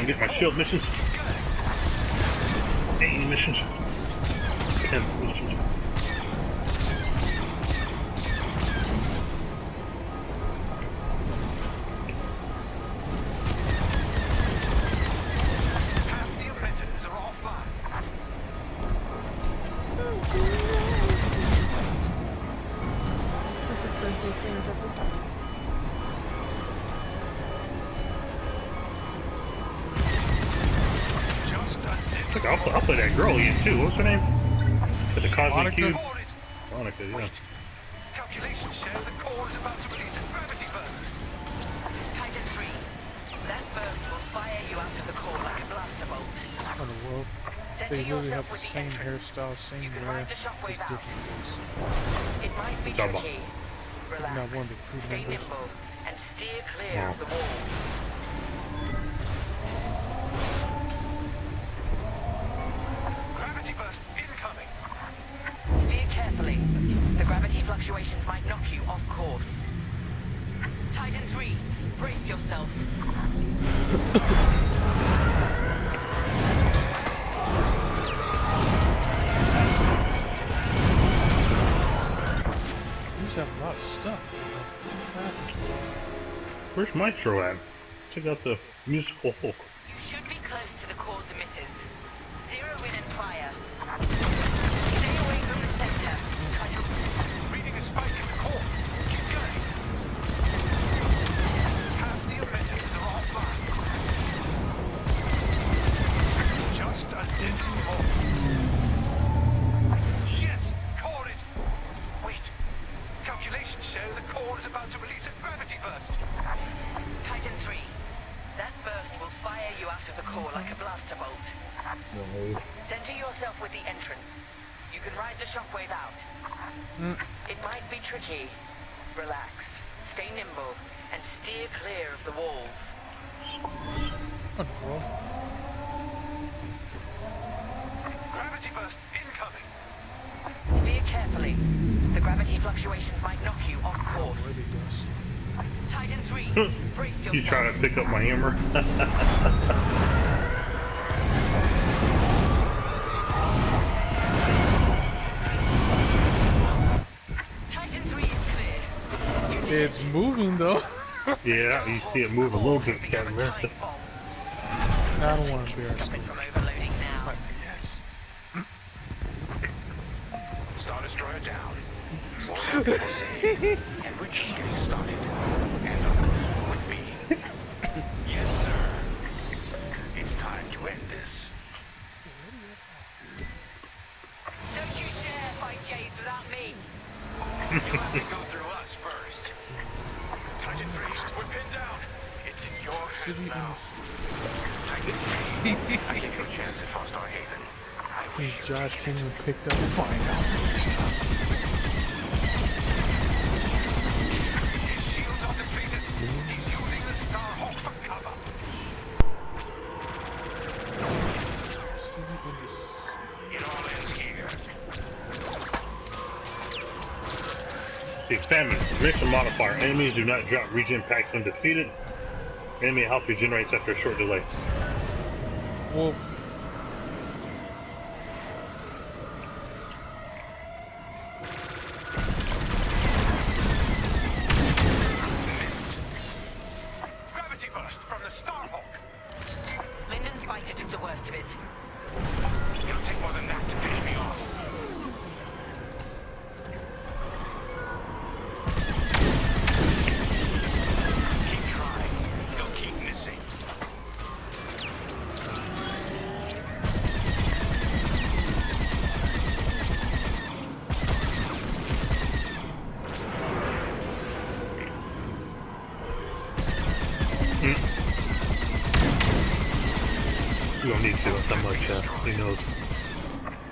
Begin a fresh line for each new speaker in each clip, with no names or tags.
get my shield missions. 80 missions. 10 missions.
Half the emitters are offline. Just
Look, I'll play that girl again too. What's her name? With the Cosmic
Monica?
Cube?
core is...
Monica, yeah.
Wait. Calculations show the core is about to release a gravity burst.
Titan 3. That burst will fire you out of the core like a blaster bolt.
What in the world?
Center
They really have
yourself
the
with the
same
entrance.
hairstyle, same
You can
wear,
ride the shockwave
just
out.
different ways.
It might be
Double.
tricky.
Not one of
Relax.
the crew
Stay
members.
nimble and steer clear
Wow.
of the walls.
Gravity burst incoming.
Steer carefully. The gravity fluctuations might knock you off course. Titan 3, brace yourself.
These have a lot of stuff.
Where's Maestro at? Check out the musical Hulk.
You should be close to the core's emitters. Zero in and fire. Stay away from the center. Try to...
Reading a spike in the core. Keep going. Half the emitters are offline. Just a little more. Yes, core is... Wait. Calculations show the core is about to release a gravity burst.
Titan 3. That burst will fire you out of the core like a blaster bolt. Center yourself with the entrance. You can ride the shockwave out. It might be tricky. Relax. Stay nimble and steer clear of the walls.
What in the world?
Gravity burst incoming.
Steer carefully. The gravity fluctuations might knock you off course.
Really does.
Titan 3, brace
You
yourself.
trying to pick up my hammer?
Titan 3 is clear. You did
It's moving though.
Yeah, you see it move a little bit,
Has become
Captain
a
America.
time bomb.
I don't
Nothing
want to
can
embarrass
stop
you.
it from overloading now.
But yes.
Star Destroyer down. More than people say. And we're just getting started. And with me. Yes, sir. It's time to end this.
Don't you dare fight Jays without me.
You have to go through us first. Titan 3, we're pinned down. It's in your hands
City
now. Titan 3, I gave you a chance at Farstar Haven. I
If
wish you'd
Josh
taken it.
Kinnaman picked up, find out.
His shields are depleted. He's using the Starhawk for cover. It all ends here.
See, famine. Mission modifier. Enemies do not drop regen packs when defeated. Enemy health regenerates after a short delay.
Well,
Missed. Gravity burst from the Starhawk.
Lyndon Spider took the worst of it.
It'll take more than that to finish me off. Keep trying. He'll keep missing.
You don't need to. That's how much he knows.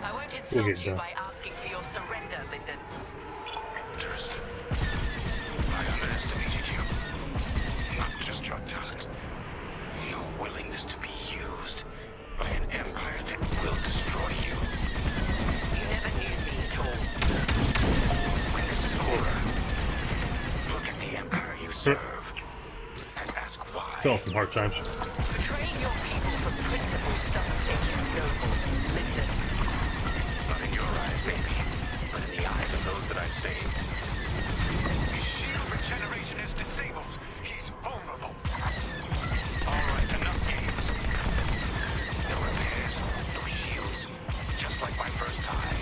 I won't
We'll
insult
get
you
done.
by asking for your surrender, Lyndon.
Walters, I underestimated you. Not just your talent, your willingness to be used by an empire that will destroy you.
You never knew me at all.
When this is over, look at the empire you serve and ask why.
Still some hard times.
Betraying your people
insane. His shield regeneration is disabled. He's vulnerable. Alright, enough games. No repairs, no shields. Just like my first time.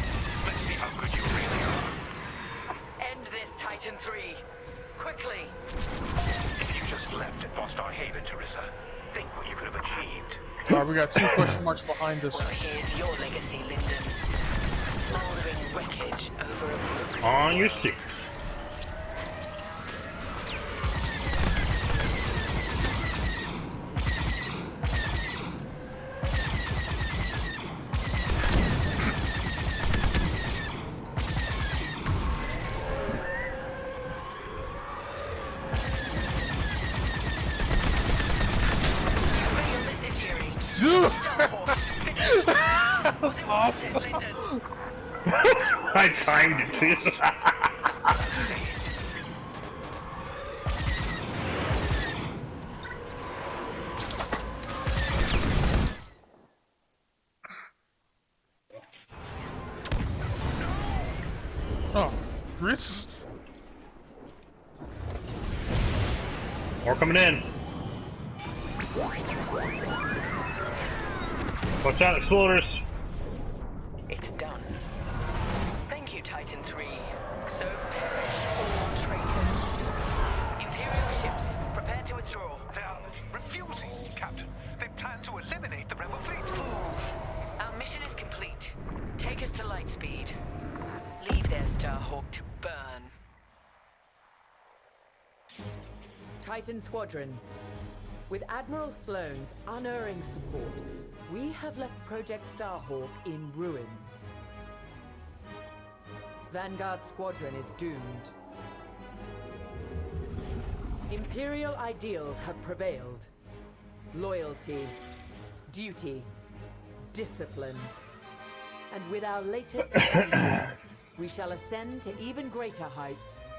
Let's see how good you really are.
End this, Titan 3. Quickly.
If you just left at Vostar Haven, Teresa, think what you could have achieved.
Alright, we got 2 question marks behind us.
Well, here's your legacy, Lyndon. Smoldering wreckage over a brook.
On your 6.
Dude!
Was it awesome, Lyndon?
I timed it too.
Oh, Chris?
More coming in. Watch out, exploders.
It's done. Thank you, Titan 3. So perish all traitors. Imperial ships, prepare to withdraw.
They are refusing, Captain. They plan to eliminate the rebel fleet.
Fools. Our mission is complete. Take us to Lightspeed. Leave their Starhawk to burn.
Titan Squadron. With Admiral Sloane's unerring support, we have left Project Starhawk in ruins. Vanguard Squadron is doomed. Imperial ideals have prevailed. Loyalty, duty, discipline. And with our latest technique, we shall ascend to even greater heights.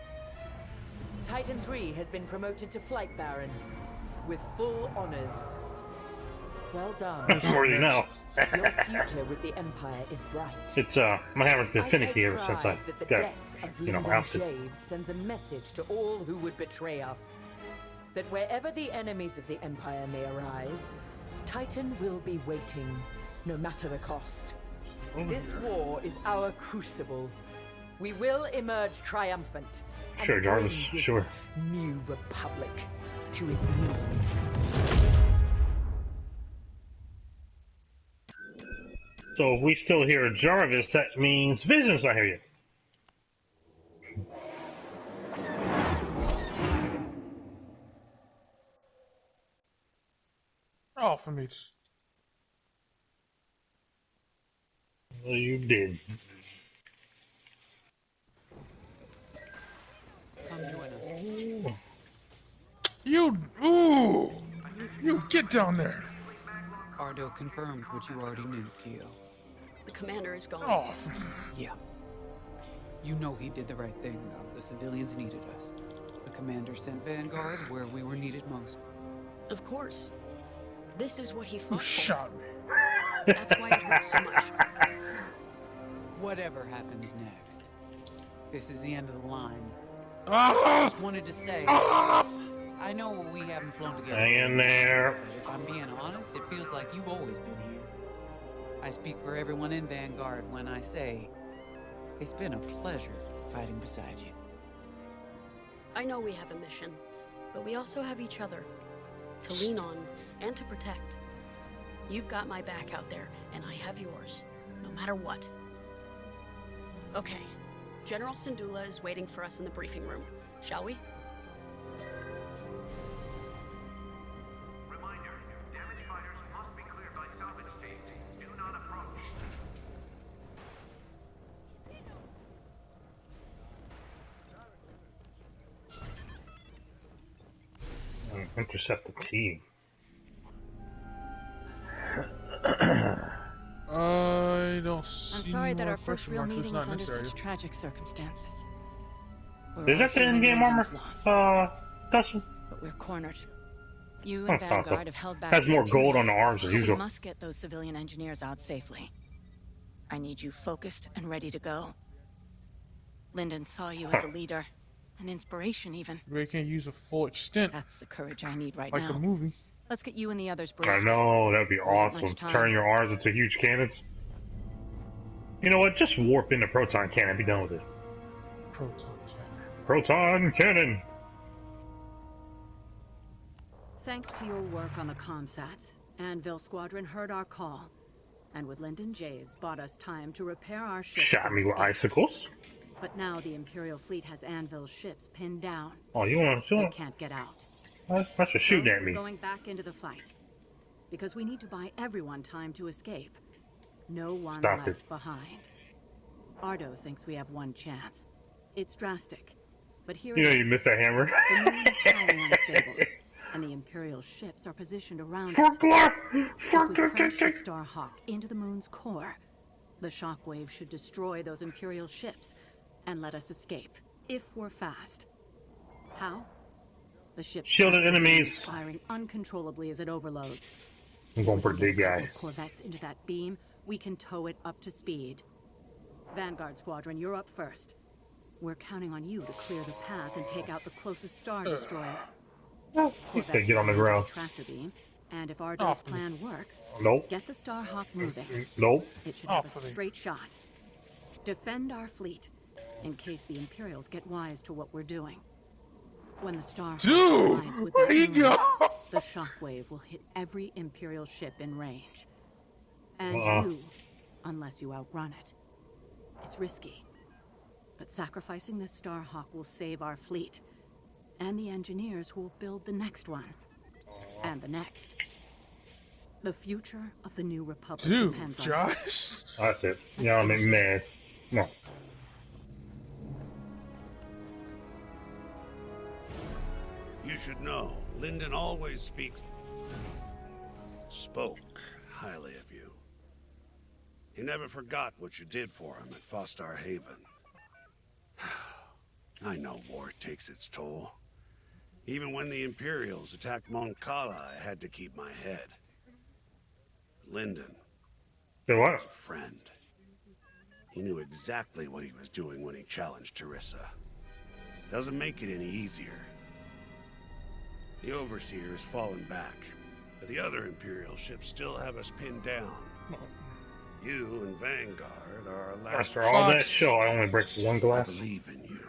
Titan 3 has been promoted to Flight Baron, with full honors. Well done.
More than you know.
Your future with the Empire is bright.
It's my hammer's been
I
finicky
take
ever since I
pride that the
got,
death of
you know,
Lyndon
ousted.
Javes sends a message to all who would betray us. That wherever the enemies of the Empire may arise, Titan will be waiting, no matter the cost. This war is our crucible. We will emerge triumphant. and
Sure, Jarvis,
bring this
sure.
New Republic to its knees.
So if we still hear Jarvis, that means Vision's not here yet.
Oh, for me.
Well, you did.
Come join us.
You, ooh! You get down there!
Ardo confirmed what you already knew, Keo.
The commander is gone.
Oh,
Yeah. You know he did the right thing, though. The civilians needed us. The commander sent Vanguard where we were needed most.
Of course. This is what he
you
fought for.
shot me.
That's why it hurts so much.
Whatever happens next, this is the end of the line.
Ah!
Just wanted to say,
Ah!
I know we haven't flown together.
Hang in there.
But if I'm being honest, it feels like you've always been here. I speak for everyone in Vanguard when I say, it's been a pleasure fighting beside you.
I know we have a mission, but we also have each other to lean on and to protect. You've got my back out there, and I have yours, no matter what. Okay, General Syndulla is waiting for us in the briefing room. Shall we?
Reminder, damage fighters must be cleared by salvage teams. Do not approach.
Intercept the team.
I don't see
I'm sorry that
more
our first
question
real
marks. It's
meeting
not
is under
necessary.
such tragic circumstances. We're
Is
all
that the
feeling
in-game armor?
Lyndon's loss,
Dustin?
but we're cornered. You
Oh,
and
awesome.
Vanguard have held back.
Has
the
more gold on the
Imperials,
arms than
but
usual.
We must get those civilian engineers out safely. I need you focused and ready to go. Lyndon saw you as a leader, an inspiration even.
We can't use a full extent
That's the courage I need right
like
now.
the movie.
Let's get you and the others
I
briefed.
know, that'd be
There isn't
awesome.
much time.
Turn your arms into huge cannons. You know what? Just warp in the proton cannon. Be done with it.
Proton cannon.
Proton cannon.
Thanks to your work on the Comsats, Anvil Squadron heard our call, and with Lyndon Javes bought us time to repair our ships.
Shot
for
me with
escape.
icicles.
But now the Imperial fleet has Anvil's ships pinned down.
Oh, you want
They
to?
can't get out.
That's just shooting
So
at me.
we're going back into the fight. Because we need to buy everyone time to escape. No one
Stop
left
it.
behind. Ardo thinks we have one chance. It's drastic, but here
You know
it
you
is.
missed that hammer.
The moon is highly unstable, and the Imperial ships are positioned around it.
Forkler!
If we crash the Starhawk into the moon's core, the shockwave should destroy those Imperial ships and let us escape, if we're fast. How? The ship's
Shielded
shockwave
enemies.
is firing uncontrollably as it overloads.
I'm going for the big
If we can get a
guy.
couple of corvettes into that beam, we can tow it up to speed. Vanguard Squadron, you're up first. We're counting on you to clear the path and take out the closest Star Destroyer.
He said get on the ground.
Tractor beam, and if Ardo's
Off me.
plan works,
Nope.
get the Starhawk moving.
Nope.
It should have a
Off me.
straight shot. Defend our fleet, in case the Imperials get wise to what we're doing. When the Starhawk collides
Dude,
with
where
that
he
moon,
go?
the shockwave will hit every Imperial ship in range. And
Uh-uh.
you, unless you outrun it. It's risky, but sacrificing this Starhawk will save our fleet, and the engineers who will build the next one, and the next. The future of the New Republic
Dude,
depends on it.
Josh.
That's it. Yeah, I'm
finish this.
mad. No.
You should know, Lyndon always spoke highly of you. He never forgot what you did for him at Fostar Haven. I know war takes its toll. Even when the Imperials attacked Mon Cala, I had to keep my head. Lyndon,
Say what?
a friend. He knew exactly what he was doing when he challenged Teresa. Doesn't make it any easier. The Overseer has fallen back, but the other Imperial ships still have us pinned down. You and Vanguard are our last.
After all that
Fox.
show, I only break one
I
glass.
believe in you.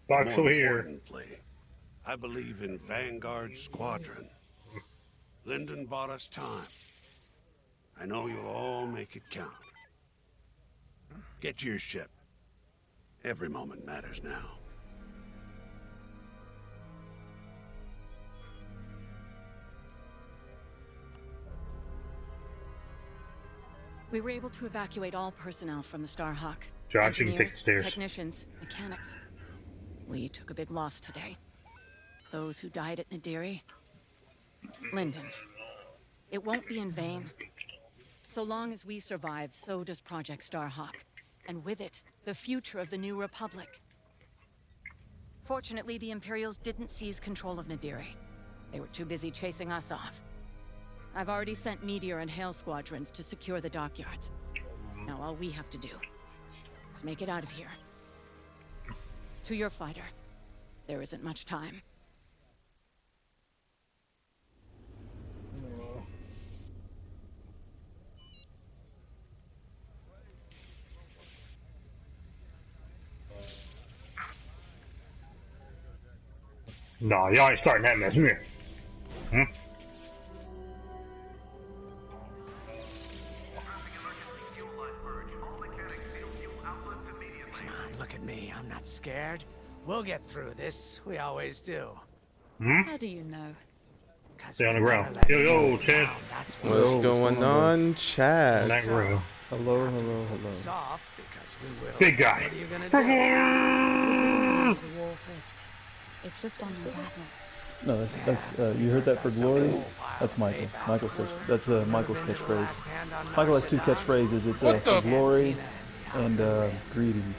Box
More
over here.
importantly, I believe in Vanguard Squadron. Lyndon bought us time. I know you'll all make it count. Get to your ship. Every moment matters now.
We were able to evacuate all personnel from the Starhawk.
Josh, you can take the
Engineers,
stairs.
technicians, mechanics. We took a big loss today. Those who died at Nadiri. Lyndon. It won't be in vain. So long as we survive, so does Project Starhawk. And with it, the future of the New Republic. Fortunately, the Imperials didn't seize control of Nadiri. They were too busy chasing us off. I've already sent Meteor and Hail squadrons to secure the dockyards. Now all we have to do is make it out of here. To your fighter. There isn't much time.
Nah, y'all ain't starting that mess. Come here. Hmm?
Come on, look at me. I'm not scared. We'll get through this. We always do.
Hmm?
How do you know?
'Cause
Stay on
we
the
never
ground.
let
Yo,
each
yo,
other
Chad.
down, that's what
What's
we
going on, Chad?
Back row.
Hello,
have to
hello,
pull
hello.
this off because we will.
Big guy.
What are you gonna
This
do?
isn't the end of the war, Frisk. It's just one more battle.
No, that's you heard that for glory. That's Michael. Michael's that's Michael's catchphrase. Michael has two catchphrases. It's
What
for
the-
glory and greetings.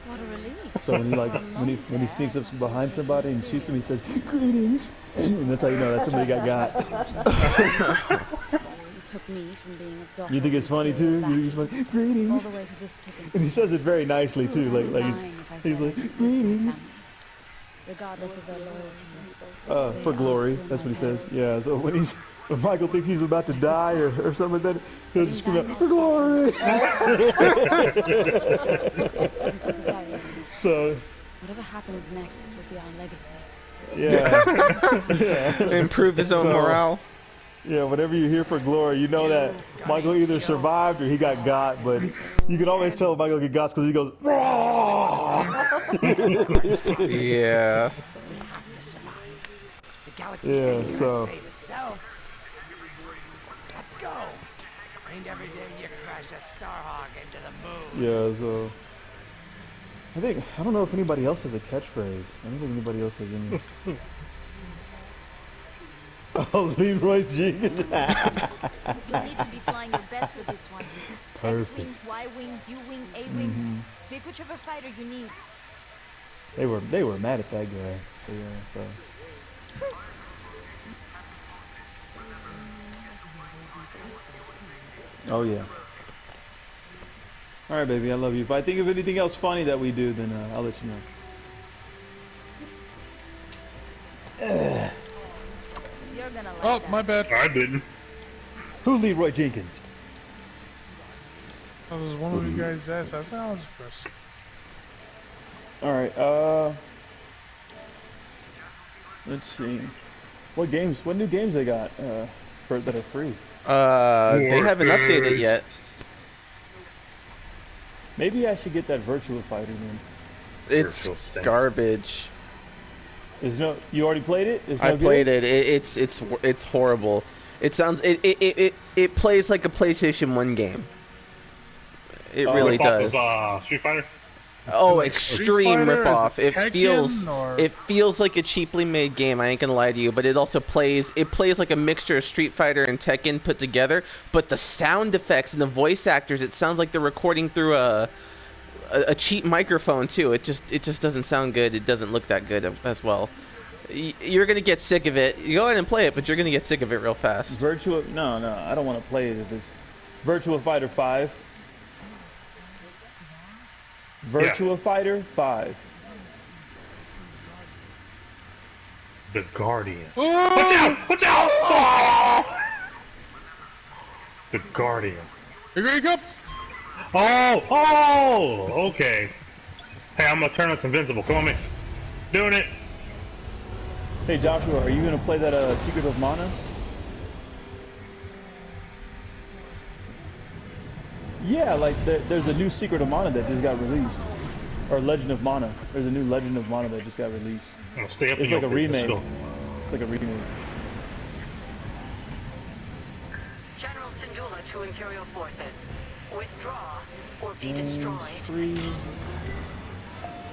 What a relief.
So when he sneaks up behind somebody and shoots him, he says greetings, and that's how you know that somebody got.
The took me from being a doctor.
You think it's funny too? You think it's funny?
All
Greetings.
the way to this tipping
And he says it very nicely too,
point.
like
Lying if I
he's
said I
like
didn't miss my
greetings.
family. Regardless of their loyalties.
For glory, that's what he says. Yeah, so when Michael thinks he's about to die or something like that, he'll just scream out, for glory! So,
whatever happens next will be our legacy.
yeah.
Improve his own morale.
Yeah, whatever you hear for glory, you know that Michael either survived or he got, but you can always tell Michael get got because he goes,
yeah.
We have to survive. The galaxy
Yeah, so.
save itself. Let's go. Ain't every day you crash a Starhawk into the moon.
Yeah, so. I don't know if anybody else has a catchphrase. I don't think anybody else has any. Oh, Leroy Jenkins.
You'll need to be flying your best for this one.
Perfect.
X-wing, Y-wing, U-wing, A-wing. Pick whichever fighter you need.
They were mad at that guy. Yeah, so. Oh yeah. All right, baby, I love you. If I think of anything else funny that we do, then I'll let you know.
You're gonna like
Oh,
that.
my bad.
I didn't.
Who Leroy Jenkins?
That was one of you guys asked. I said I'll just press.
All right. Let's see. What new games they got that are free?
They haven't updated yet.
Maybe I should get that Virtua Fighter then.
It's garbage.
You already played it? It's no
I
good?
played it. It's horrible. It sounds it plays like a PlayStation 1 game. It really does.
Of, Street Fighter?
Oh, extreme ripoff.
It
It feels like a cheaply made game. I ain't gonna lie to you, but it also plays like a mixture of Street Fighter and Tekken put together. But the sound effects and the voice actors, it sounds like they're recording through a cheap microphone too. It just doesn't sound good. It doesn't look that good as well. You're gonna get sick of it. You go ahead and play it, but you're gonna get sick of it real fast.
No, I don't want to play it if it's Virtua Fighter 5. Virtua Fighter 5.
The Guardian. Watch out! Watch out! Oh! The Guardian.
Here you go.
Oh! Okay. Hey, I'm gonna turn on Invincible. Come on, me. Doing it.
Hey Joshua, are you gonna play that Secret of Mana? Yeah, like there's a new Secret of Mana that just got released, or Legend of Mana. There's a new Legend of Mana that just got released.
I'm gonna stay up.
It's like a remake. It's like a remake.
General Syndulla to Imperial forces. Withdraw or be destroyed.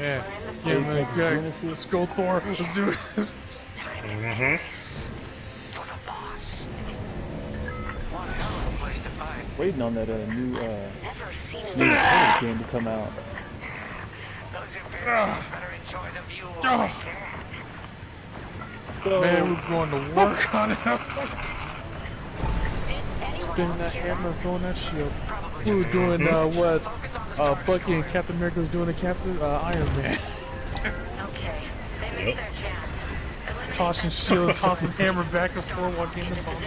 Yeah, man. Let's go, Thor. Let's do this.
For the boss. One hell of a place to fight.
Waiting on that new
Never seen
new Alex game to come out.
Those Imperials better enjoy the view while they can.
Man, we're going to work on it. Spinning that hammer, throwing that shield. We were doing what Bucky and Captain America was doing to Captain Iron Man.
Okay, they missed their chance.
Tossing shield, tossing hammer back and forth while getting the bonus.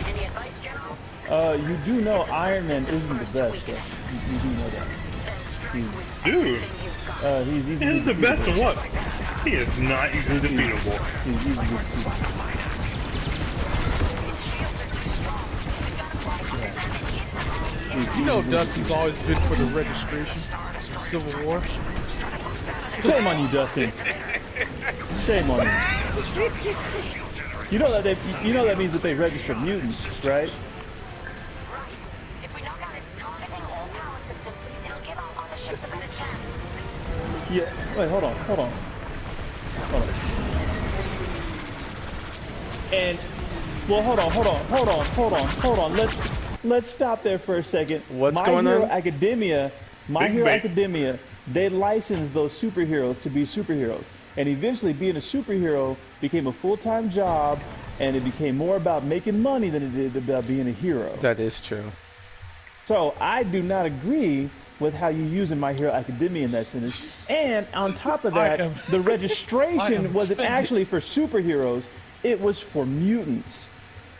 Any advice, General?
You do know Iron Man isn't the best, though. You do know that.
Dude. He's the best of what? He is not easily defeatable.
He's easily defeatable.
You know Dustin's always been for the registration in Civil War.
Shame on you, Dustin. Shame on you. You know that means that they register mutants, right?
If we knock out its targeting all power systems, it'll give our other ships a better chance.
Yeah. Wait, hold on. And well, hold on. Let's stop there for a second.
What's going on?
My Hero Academia, they license those superheroes to be superheroes. and eventually being a superhero became a full-time job, and it became more about making money than it did about being a hero.
That is true.
So I do not agree with how you using My Hero Academia in that sentence. And on top of that, the registration wasn't actually for superheroes, it was for mutants.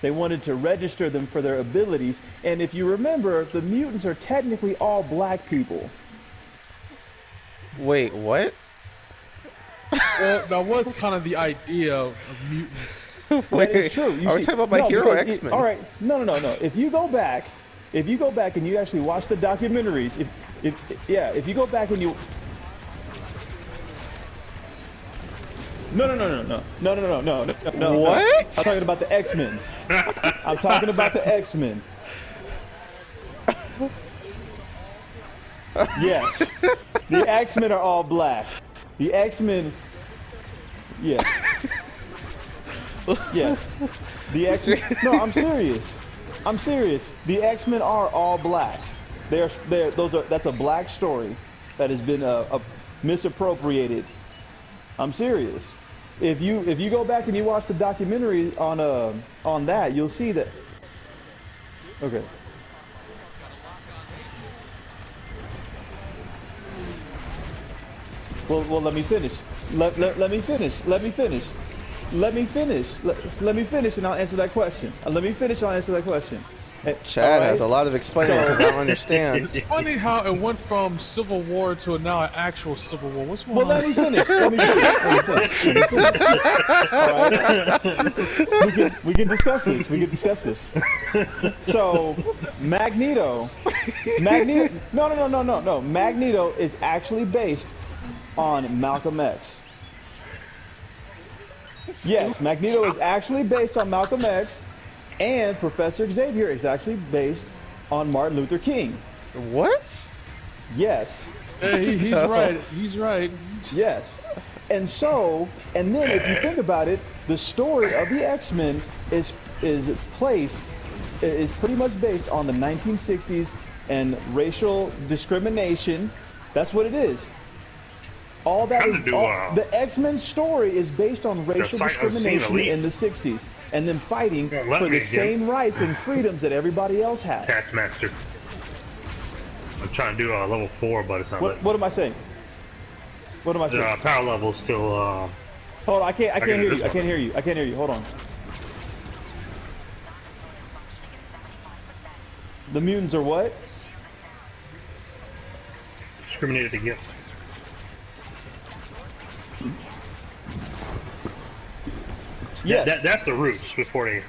They wanted to register them for their abilities, and if you remember, the mutants are technically all black people.
Wait, what?
Well, that was kind of the idea of mutants.
That is true.
Are we talking about My Hero X-Men?
All right, no. If you go back and you actually watch the documentaries, if you go back and you No.
What?
I'm talking about the X-Men. I'm talking about the X-Men. Yes. The X-Men are all black. The X-Men... Yes. Yes. The X-Men... No, I'm serious. I'm serious. The X-Men are all black. That's a black story that has been misappropriated. I'm serious. If you go back and you watch the documentary on that, you'll see that. Okay. Well, let me finish. Let me finish. Let me finish. Let me finish. Let me finish, and I'll answer that question. Let me finish. I'll answer that question.
Chad has a lot of explaining because I don't understand.
It's funny how it went from Civil War to now an actual Civil War. What's going on?
Well, let me finish. Let me finish. All right. We can discuss this. We can discuss this. So, Magneto. No. Magneto is actually based on Malcolm X. Yes, Magneto is actually based on Malcolm X. And Professor Xavier is actually based on Martin Luther King.
What?
Yes.
Hey, he's right. He's right.
Yes. And then if you think about it, the story of the X-Men is pretty much based on the 1960s and racial discrimination. That's what it is. All that is, the X-Men story is based on racial discrimination in the 60s. And then fighting for the same rights and freedoms that everybody else has.
Taskmaster. I'm trying to do a level 4, but it's not.
What am I saying? What am I saying?
The power level is still.
Hold on, I can't hear you. I can't hear you. I can't hear you. Hold on. The mutants are what?
Discriminated against.
Yes.
That's the roots before they...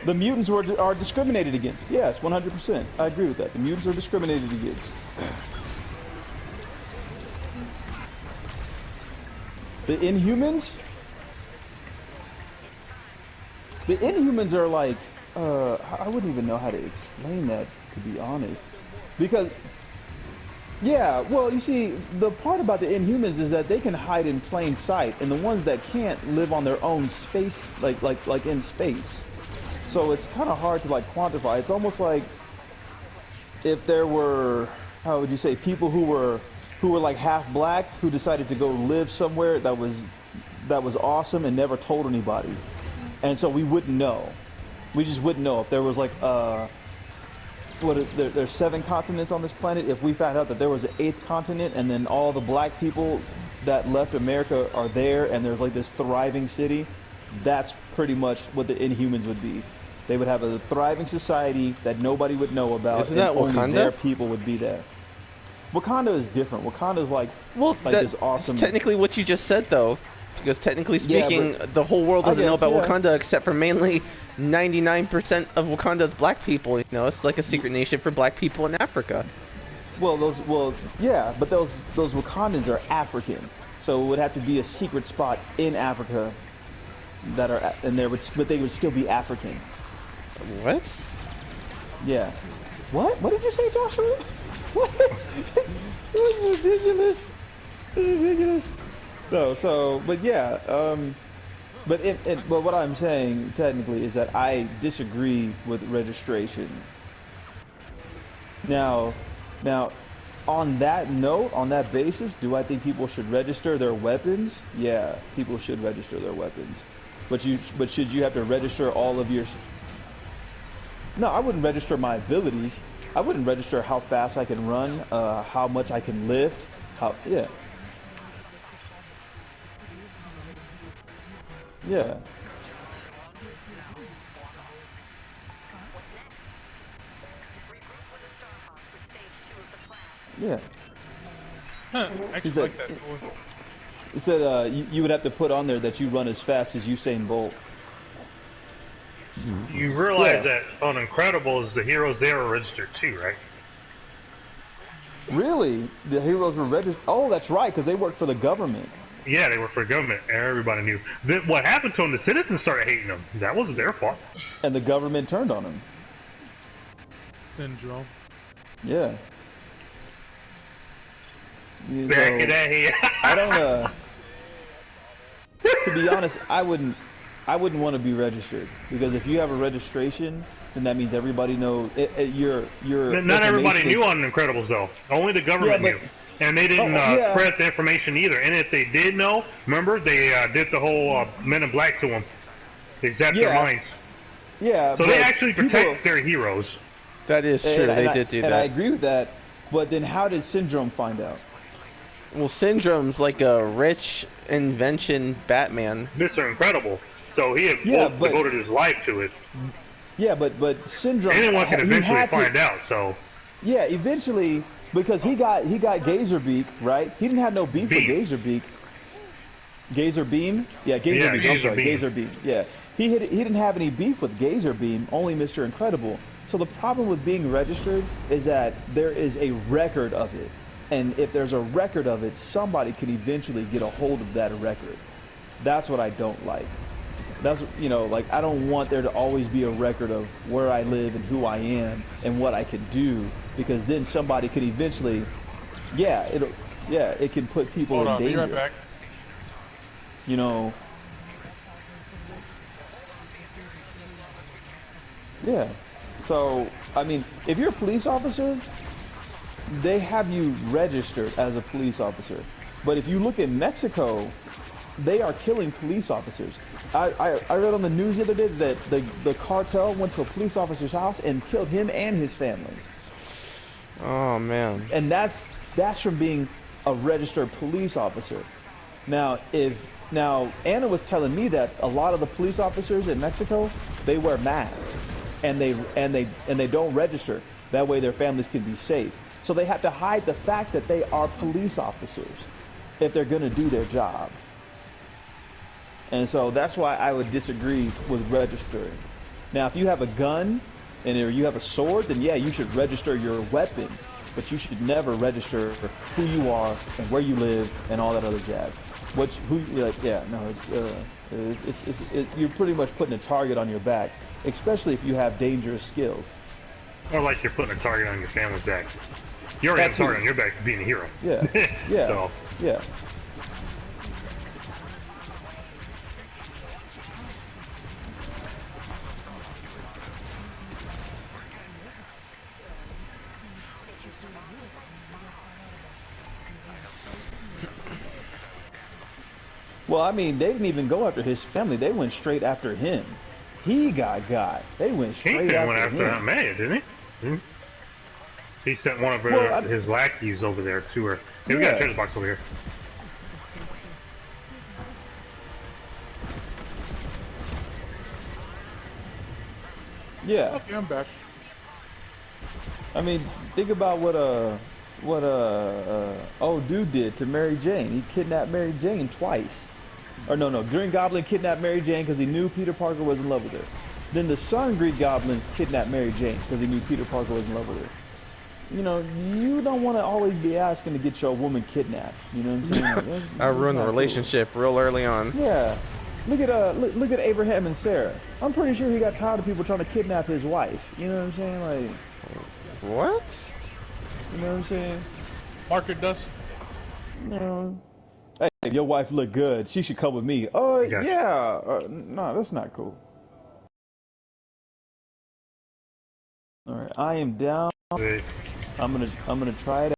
The mutants are discriminated against. Yes, 100%. I agree with that. The mutants are discriminated against. The Inhumans? The Inhumans are like... I wouldn't even know how to explain that, to be honest. Because... Yeah, well, you see, the part about the Inhumans is that they can hide in plain sight, and the ones that can't live on their own space, like in space. So it's kind of hard to quantify. It's almost like if there were, how would you say, people who were like half black who decided to go live somewhere that was awesome and never told anybody, and so we wouldn't know. We just wouldn't know if there was there's 7 continents on this planet. If we found out that there was an 8th continent and then all the black people that left America are there and there's this thriving city, that's pretty much what the Inhumans would be. They would have a thriving society that nobody would know about.
Isn't that
Wakanda? Only their people would be there. Wakanda is different. Wakanda is this awesome...
That's technically what you just said, though. Because technically speaking, the whole world doesn't know about Wakanda except for mainly 99% of Wakanda's black people. You know, it's like a secret nation for black people in Africa.
But those Wakandans are African, so it would have to be a secret spot in Africa but they would still be African.
What?
Yeah. What? What did you say, Joshua? What? It was ridiculous. It was ridiculous. But yeah, but what I'm saying technically is that I disagree with registration. Now, On that note, on that basis, do I think people should register their weapons? Yeah, people should register their weapons. But should you have to register all of your... No, I wouldn't register my abilities. I wouldn't register how fast I can run, how much I can lift, yeah. Yeah.
What's next? Regroup with the Starhawk for stage 2 of the plan.
Yeah.
Huh, actually
He said,
like that toy.
He said you would have to put on there that you run as fast as Usain Bolt.
You realize
Yeah.
that on Incredibles, the heroes there are registered too, right?
Really? The heroes were registered? Oh, that's right, because they work for the government.
Yeah, they were for government. Everybody knew. Then what happened to them? The citizens started hating them. That wasn't their fault.
And the government turned on them.
Syndrome.
Yeah. Yeah,
Back
so,
it day.
I don't. To be honest, I wouldn't want to be registered, because if you have a registration, then that means everybody knows. Your
Not everybody
information
knew
is-
on Incredibles though. Only the government
Yeah, but-
knew. And they didn't
yeah.
spread the information either. And if they did know, remember, they did the whole Men in Black to them. They zapped their
Yeah.
minds.
Yeah.
So they
but
actually protect their heroes.
That is true. They did do
and I
that.
agree with that. But then, how did Syndrome find out?
Well, Syndrome's like a rich invention Batman.
Mr. Incredible. So he had devoted his life to it.
Yeah, but Syndrome.
Anyone can
he
eventually
had to-
find out. So
Yeah, eventually, because he got Gazerbeak, right? He didn't have no beef with Gazerbeak. Gazerbeam? Yeah, Gazerbeam. I'm sorry, Gazerbeam. Yeah, he didn't have any beef with Gazerbeam. Only Mr. Incredible. So the problem with being registered is that there is a record of it, and if there's a record of it, somebody can eventually get a hold of that record. That's what I don't like. That's, you know, like, I don't want there to always be a record of where I live and who I am and what I can do, because then somebody could eventually, it can put people
Hold
in
on,
danger.
be right back.
You know. Yeah. So, I mean, if you're a police officer, they have you registered as a police officer. But if you look in Mexico, they are killing police officers. I read on the news the other day that the cartel went to a police officer's house and killed him and his family.
Oh man.
And that's from being a registered police officer. Now Anna was telling me that a lot of the police officers in Mexico, they wear masks and they don't register. That way their families can be safe. So they have to hide the fact that they are police officers if they're going to do their job. And so that's why I would disagree with registering. Now, if you have a gun and you have a sword, then yeah, you should register your weapon, but you should never register who you are and where you live and all that other jazz. You're pretty much putting a target on your back, especially if you have dangerous skills.
or like you're putting a target on your family's back. You already have a target on your back for being a hero.
Yeah. Yeah.
So.
Yeah. Well, I mean, they didn't even go after his family. They went straight after him. He got. They went straight
Kingpin went
after
after
him.
Maya, didn't he? Hmm? He sent one of his lackeys over there to her. Hey, we got a treasure box over here.
Yeah.
Okay, I'm back.
I mean, think about what old dude did to Mary Jane. He kidnapped Mary Jane twice. Or no, Green Goblin kidnapped Mary Jane because he knew Peter Parker was in love with her. Then the son Green Goblin kidnapped Mary Jane because he knew Peter Parker was in love with her. You know, you don't want to always be asking to get your woman kidnapped. You know what I'm saying?
I ruined the relationship real early on.
Yeah. Look at Abraham and Sarah. I'm pretty sure he got tired of people trying to kidnap his wife. You know what I'm saying? Like,
what?
You know what I'm saying?
Market does.
You know, hey, if your wife look good, she should come with me. Oh yeah. No, that's not cool. All right, I am down. I'm gonna try it.